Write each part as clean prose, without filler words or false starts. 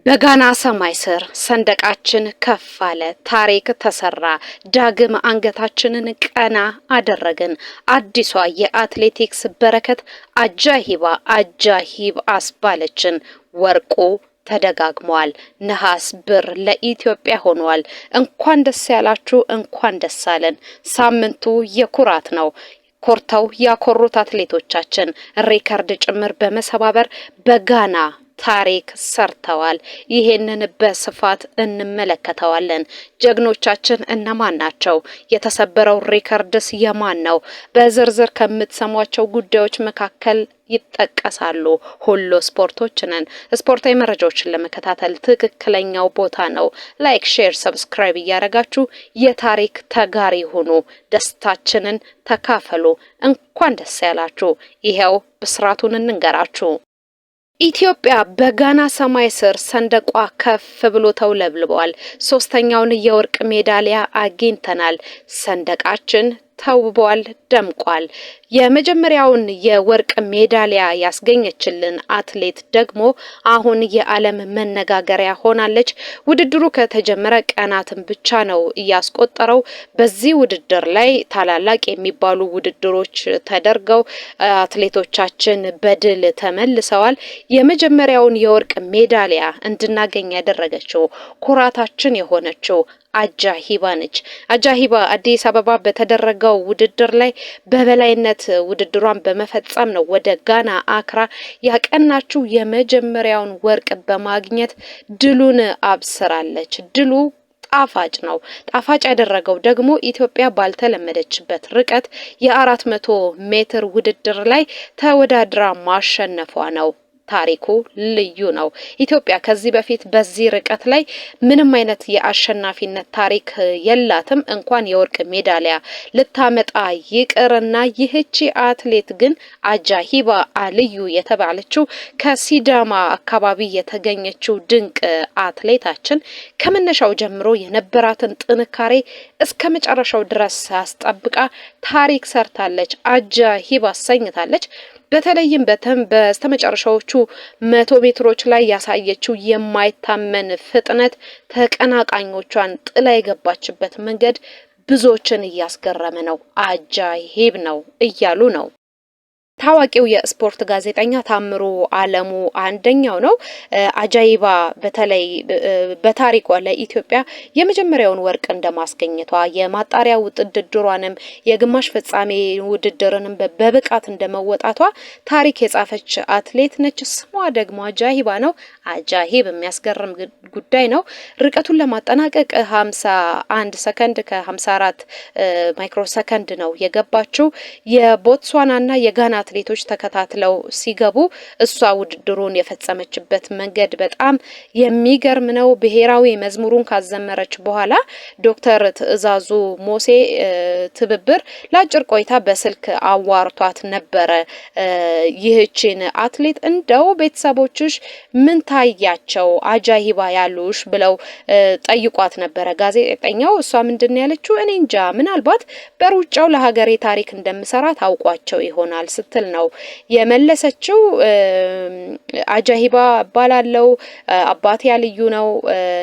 በጋና ሰማይ ስር ሰንደቃችን ከፍ አለ፣ ታሪክ ተሰራ፣ ዳግም አንገታችንን ቀና አደረግን። አዲሷ የአትሌቲክስ በረከት አጃሂብ አስባለችን። ወርቁ ተደጋግሟል። ነሐስ ብር ለኢትዮጵያ ሆኗል። እንኳን ደስ ያላችሁ፣ እንኳን ደስ አለን። ሳምንቱ የኩራት ነው። ኮርተው ያኮሩት አትሌቶቻችን ሪከርድ ጭምር በመሰባበር በጋና ታሪክ ሰርተዋል። ይሄንን በስፋት እንመለከተዋለን። ጀግኖቻችን እነማን ናቸው? የተሰበረው ሪከርድስ የማን ነው? በዝርዝር ከምትሰሟቸው ጉዳዮች መካከል ይጠቀሳሉ። ሁሉ ስፖርቶች ነን። ስፖርታዊ መረጃዎችን ለመከታተል ትክክለኛው ቦታ ነው። ላይክ፣ ሼር፣ ሰብስክራይብ እያደረጋችሁ የታሪክ ተጋሪ ሁኑ። ደስታችንን ተካፈሉ። እንኳን ደስ ያላችሁ። ይሄው ብስራቱን እንንገራችሁ። ኢትዮጵያ በጋና ሰማይ ስር ሰንደቋ ከፍ ብሎ ተውለብልበዋል። ሶስተኛውን የወርቅ ሜዳሊያ አግኝተናል። ሰንደቃችን ተውቧል፣ ደምቋል። የመጀመሪያውን የወርቅ ሜዳሊያ ያስገኘችልን አትሌት ደግሞ አሁን የዓለም መነጋገሪያ ሆናለች። ውድድሩ ከተጀመረ ቀናትን ብቻ ነው እያስቆጠረው። በዚህ ውድድር ላይ ታላላቅ የሚባሉ ውድድሮች ተደርገው አትሌቶቻችን በድል ተመልሰዋል። የመጀመሪያውን የወርቅ ሜዳሊያ እንድናገኝ ያደረገችው ኩራታችን የሆነችው አጃሂባ ነች። አጃሂባ አዲስ አበባ በተደረገው ውድድር ላይ በበላይነት ውድድሯን በመፈጸም ነው ወደ ጋና አክራ ያቀናችው። የመጀመሪያውን ወርቅ በማግኘት ድሉን አብስራለች። ድሉ ጣፋጭ ነው። ጣፋጭ ያደረገው ደግሞ ኢትዮጵያ ባልተለመደችበት ርቀት የ400 ሜትር ውድድር ላይ ተወዳድራ ማሸነፏ ነው። ታሪኩ ልዩ ነው። ኢትዮጵያ ከዚህ በፊት በዚህ ርቀት ላይ ምንም አይነት የአሸናፊነት ታሪክ የላትም። እንኳን የወርቅ ሜዳሊያ ልታመጣ ይቅርና ይህቺ አትሌት ግን አጃሂባ አልዩ የተባለችው ከሲዳማ አካባቢ የተገኘችው ድንቅ አትሌታችን ከመነሻው ጀምሮ የነበራትን ጥንካሬ እስከ መጨረሻው ድረስ አስጠብቃ ታሪክ ሰርታለች። አጃሂባ አሰኝታለች። በተለይም በስተመጨረሻዎቹ 100 ሜትሮች ላይ ያሳየችው የማይታመን ፍጥነት ተቀናቃኞቿን ጥላ የገባችበት መንገድ ብዙዎችን እያስገረመ ነው። አጃሂብ ነው እያሉ ነው። ታዋቂው የስፖርት ጋዜጠኛ ታምሩ አለሙ አንደኛው ነው። አጃሂባ በተለይ በታሪኳ ለኢትዮጵያ የመጀመሪያውን ወርቅ እንደማስገኘቷ የማጣሪያ ውድድሯንም የግማሽ ፍጻሜ ውድድርንም በብቃት እንደመወጣቷ ታሪክ የጻፈች አትሌት ነች። ስሟ ደግሞ አጃሂባ ነው። አጃሂብ የሚያስገርም ጉዳይ ነው። ርቀቱን ለማጠናቀቅ 51 ሰከንድ ከ54 ማይክሮ ሰከንድ ነው የገባችው። የቦትስዋናና የጋና አትሌቶች ተከታትለው ሲገቡ እሷ ውድድሩን የፈጸመችበት መንገድ በጣም የሚገርም ነው። ብሔራዊ መዝሙሩን ካዘመረች በኋላ ዶክተር ትዕዛዙ ሞሴ ትብብር ለአጭር ቆይታ በስልክ አዋርቷት ነበረ። ይህችን አትሌት እንደው ቤተሰቦችሽ ምን ታያቸው አጃሂባ ያሉሽ ብለው ጠይቋት ነበረ ጋዜጠኛው። እሷ ምንድን ያለችው እኔ እንጃ ምናልባት በሩጫው ለሀገሬ ታሪክ እንደምሰራ ታውቋቸው ይሆናል ስትል ነው የመለሰችው። አጃሂባ እባላለሁ፣ አባቴ አልዩ ነው፣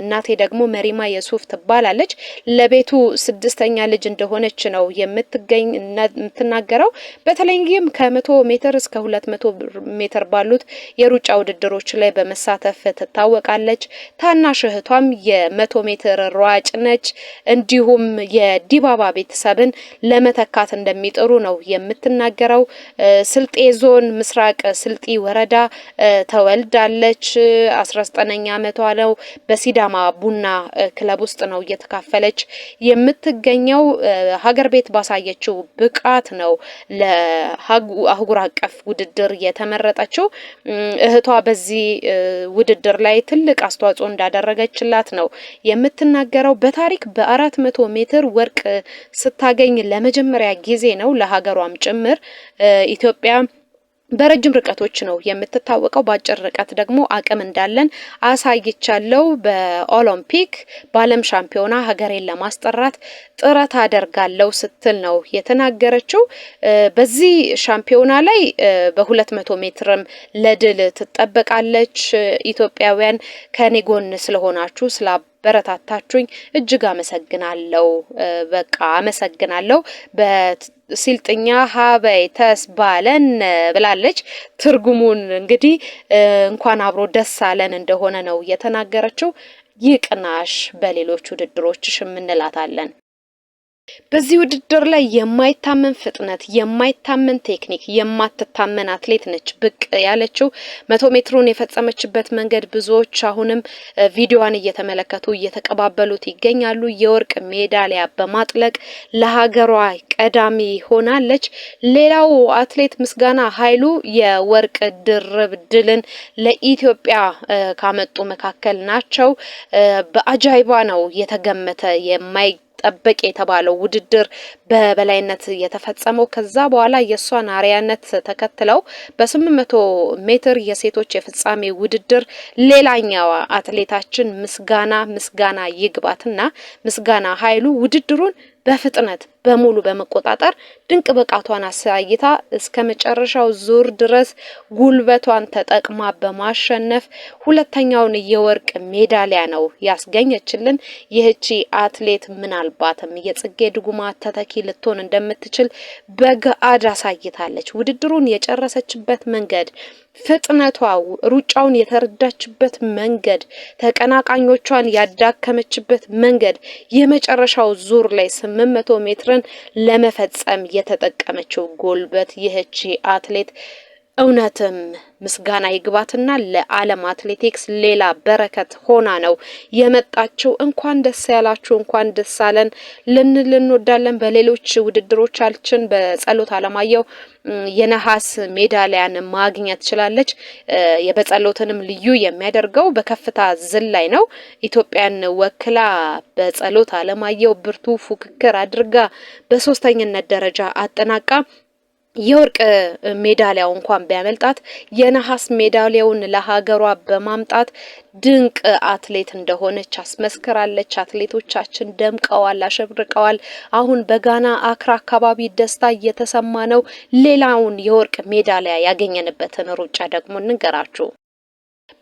እናቴ ደግሞ መሪማ የሱፍ ትባላለች። ለቤቱ 6ኛ ልጅ እንደሆነች ነው የምትናገረው። በተለይም ከ100 ሜትር እስከ 200 ሜትር ባሉት የሩጫ ውድድሮች ላይ በመሳተፍ ትታወቃለች። ታናሽ እህቷም የ100 ሜትር ሯጭ ነች። እንዲሁም የዲባባ ቤተሰብን ለመተካት እንደሚጥሩ ነው የምትናገረው። ስልጤ ዞን ምስራቅ ስልጢ ወረዳ ተወልዳለች። 19ኛ ዓመቷ ነው። በሲዳማ ቡና ክለብ ውስጥ ነው እየተካፈለች የምትገኘው። ሀገር ቤት ባሳየችው ብቃት ነው ለአህጉር አቀፍ ውድድር የተመረጠችው። እህቷ በዚህ ውድድር ላይ ትልቅ አስተዋጽኦ እንዳደረገችላት ነው የምትናገረው። በታሪክ በ400 ሜትር ወርቅ ስታገኝ ለመጀመሪያ ጊዜ ነው ለሀገሯም ጭምር። ኢትዮጵያ በረጅም ርቀቶች ነው የምትታወቀው። በአጭር ርቀት ደግሞ አቅም እንዳለን አሳይቻለሁ። በኦሎምፒክ በዓለም ሻምፒዮና ሀገሬን ለማስጠራት ጥረት አደርጋለሁ ስትል ነው የተናገረችው። በዚህ ሻምፒዮና ላይ በ200 ሜትርም ለድል ትጠበቃለች። ኢትዮጵያውያን ከኔ ጎን ስለሆናችሁ በረታታችሁኝ እጅግ አመሰግናለሁ። በቃ አመሰግናለሁ። በስልጥኛ ሀበይ ተስባለን ብላለች። ትርጉሙን እንግዲህ እንኳን አብሮ ደስ አለን እንደሆነ ነው የተናገረችው። ይቅናሽ፣ በሌሎች ውድድሮችሽም እንላታለን። በዚህ ውድድር ላይ የማይታመን ፍጥነት፣ የማይታመን ቴክኒክ፣ የማትታመን አትሌት ነች ብቅ ያለችው። 100 ሜትሩን የፈጸመችበት መንገድ ብዙዎች አሁንም ቪዲዮዋን እየተመለከቱ እየተቀባበሉት ይገኛሉ። የወርቅ ሜዳሊያ በማጥለቅ ለሀገሯ ቀዳሚ ሆናለች። ሌላው አትሌት ምስጋና ኃይሉ የወርቅ ድርብ ድልን ለኢትዮጵያ ካመጡ መካከል ናቸው። በአጃይባ ነው የተገመተ ጠበቅ የተባለው ውድድር በበላይነት የተፈጸመው። ከዛ በኋላ የሷን አርያነት ተከትለው በ800 ሜትር የሴቶች የፍጻሜ ውድድር ሌላኛዋ አትሌታችን ምስጋና ይግባትና ምስጋና ኃይሉ ውድድሩን በፍጥነት በሙሉ በመቆጣጠር ድንቅ ብቃቷን አሳይታ እስከ መጨረሻው ዙር ድረስ ጉልበቷን ተጠቅማ በማሸነፍ ሁለተኛውን የወርቅ ሜዳሊያ ነው ያስገኘችልን። ይህቺ አትሌት ምናልባትም የጽጌ ድጉማ ተተኪ ልትሆን እንደምትችል በገአድ አሳይታለች። ውድድሩን የጨረሰችበት መንገድ፣ ፍጥነቷ፣ ሩጫውን የተረዳችበት መንገድ፣ ተቀናቃኞቿን ያዳከመችበት መንገድ፣ የመጨረሻው ዙር ላይ 800 ሜትርን ለመፈጸም የተጠቀመችው ጉልበት ይህቺ አትሌት እውነትም ምስጋና ይግባትና ለዓለም አትሌቲክስ ሌላ በረከት ሆና ነው የመጣችው። እንኳን ደስ ያላችሁ፣ እንኳን ደስ አለን ልንል እንወዳለን። በሌሎች ውድድሮቻችን በጸሎት አለማየሁ የነሐስ ሜዳሊያን ማግኘት ችላለች። የበጸሎትንም ልዩ የሚያደርገው በከፍታ ዝላይ ነው። ኢትዮጵያን ወክላ በጸሎት አለማየሁ ብርቱ ፉክክር አድርጋ በሶስተኝነት ደረጃ አጠናቃ የወርቅ ሜዳሊያው እንኳን ቢያመልጣት የነሐስ ሜዳሊያውን ለሀገሯ በማምጣት ድንቅ አትሌት እንደሆነች አስመስክራለች። አትሌቶቻችን ደምቀዋል፣ አሸብርቀዋል። አሁን በጋና አክራ አካባቢ ደስታ እየተሰማ ነው። ሌላውን የወርቅ ሜዳሊያ ያገኘንበትን ሩጫ ደግሞ እንገራችሁ።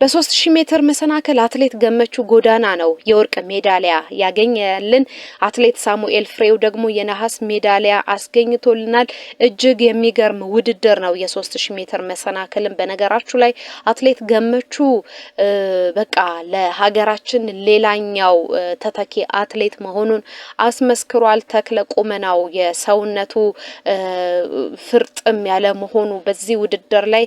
በ3000 ሜትር መሰናከል አትሌት ገመቹ ጎዳና ነው የወርቅ ሜዳሊያ ያገኘልን። አትሌት ሳሙኤል ፍሬው ደግሞ የነሐስ ሜዳሊያ አስገኝቶልናል። እጅግ የሚገርም ውድድር ነው የ3000 ሜትር መሰናከልን። በነገራችሁ ላይ አትሌት ገመቹ በቃ ለሀገራችን ሌላኛው ተተኪ አትሌት መሆኑን አስመስክሯል። ተክለ ቁመናው፣ የሰውነቱ ፍርጥም ያለ መሆኑ በዚህ ውድድር ላይ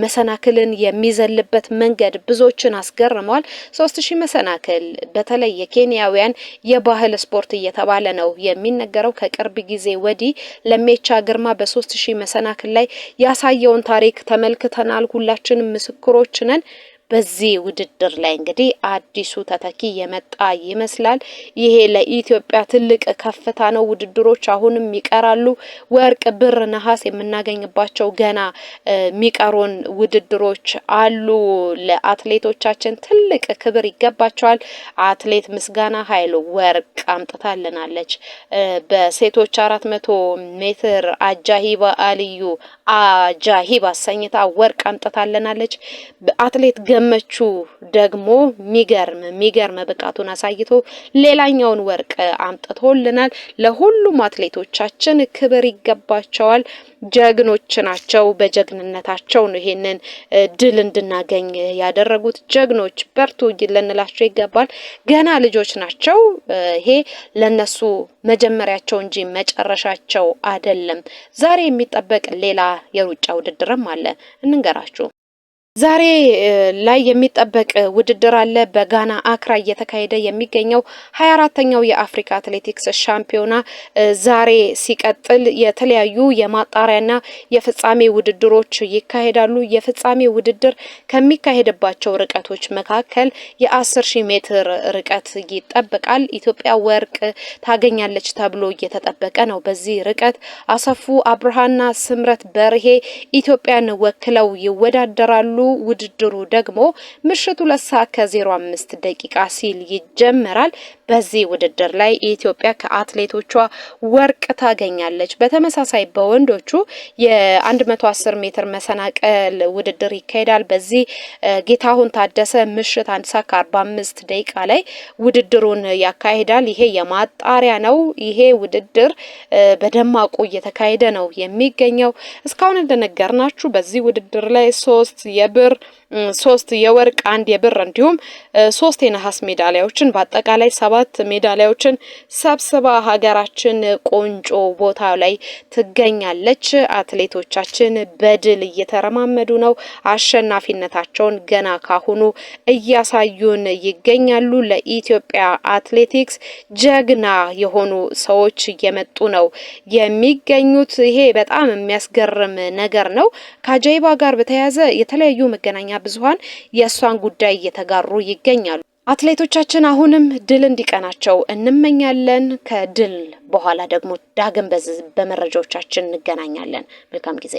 መሰናክልን የሚዘልበት መንገድ ብዙዎችን አስገርመዋል። 3000 መሰናክል በተለይ የኬንያውያን የባህል ስፖርት እየተባለ ነው የሚነገረው። ከቅርብ ጊዜ ወዲህ ለሜቻ ግርማ በ3000 መሰናክል ላይ ያሳየውን ታሪክ ተመልክተናል። ሁላችንም ምስክሮች ነን። በዚህ ውድድር ላይ እንግዲህ አዲሱ ተተኪ የመጣ ይመስላል። ይሄ ለኢትዮጵያ ትልቅ ከፍታ ነው። ውድድሮች አሁንም ይቀራሉ። ወርቅ፣ ብር፣ ነሐስ የምናገኝባቸው ገና የሚቀሩን ውድድሮች አሉ። ለአትሌቶቻችን ትልቅ ክብር ይገባቸዋል። አትሌት ምስጋና ኃይሉ ወርቅ አምጥታልናለች። በሴቶች 400 ሜትር አጃሂባ አልዩ አጃሂባ አሰኝታ ወርቅ አምጥታልናለች። በአትሌት ገመቹ ደግሞ ሚገርም ብቃቱን አሳይቶ ሌላኛውን ወርቅ አምጥቶልናል። ለሁሉም አትሌቶቻችን ክብር ይገባቸዋል። ጀግኖች ናቸው። በጀግንነታቸው ነው ይሄንን ድል እንድናገኝ ያደረጉት። ጀግኖች በርቱ ልንላቸው ይገባል። ገና ልጆች ናቸው። ይሄ ለነሱ መጀመሪያቸው እንጂ መጨረሻቸው አይደለም። ዛሬ የሚጠበቅ ሌላ የሩጫ ውድድርም አለ፣ እንንገራችሁ። ዛሬ ላይ የሚጠበቅ ውድድር አለ። በጋና አክራ እየተካሄደ የሚገኘው 24ኛው የአፍሪካ አትሌቲክስ ሻምፒዮና ዛሬ ሲቀጥል የተለያዩ የማጣሪያና የፍጻሜ ውድድሮች ይካሄዳሉ። የፍጻሜ ውድድር ከሚካሄድባቸው ርቀቶች መካከል የ10,000 ሜትር ርቀት ይጠበቃል። ኢትዮጵያ ወርቅ ታገኛለች ተብሎ እየተጠበቀ ነው። በዚህ ርቀት አሰፉ አብርሃና ስምረት በርሄ ኢትዮጵያን ወክለው ይወዳደራሉ። ውድድሩ ደግሞ ምሽቱ 2:05 ደቂቃ ሲል ይጀመራል። በዚህ ውድድር ላይ ኢትዮጵያ ከአትሌቶቿ ወርቅ ታገኛለች። በተመሳሳይ በወንዶቹ የ110 ሜትር መሰናቀል ውድድር ይካሄዳል። በዚህ ጌታሁን ታደሰ ምሽት 1:45 ደቂቃ ላይ ውድድሩን ያካሂዳል። ይሄ የማጣሪያ ነው። ይሄ ውድድር በደማቁ እየተካሄደ ነው የሚገኘው። እስካሁን እንደነገርናችሁ በዚህ ውድድር ላይ 3 የወርቅ 1 የብር እንዲሁም 3 የነሐስ ሜዳሊያዎችን በአጠቃላይ 7 ሜዳሊያዎችን ሰብስባ ሀገራችን ቆንጆ ቦታ ላይ ትገኛለች። አትሌቶቻችን በድል እየተረማመዱ ነው። አሸናፊነታቸውን ገና ካሁኑ እያሳዩን ይገኛሉ። ለኢትዮጵያ አትሌቲክስ ጀግና የሆኑ ሰዎች እየመጡ ነው የሚገኙት። ይሄ በጣም የሚያስገርም ነገር ነው። ከአጃይባ ጋር በተያያዘ የተለያዩ መገናኛ ብዙሃን የእሷን ጉዳይ እየተጋሩ ይገኛሉ። አትሌቶቻችን አሁንም ድል እንዲቀናቸው እንመኛለን። ከድል በኋላ ደግሞ ዳግም በመረጃዎቻችን እንገናኛለን። መልካም ጊዜ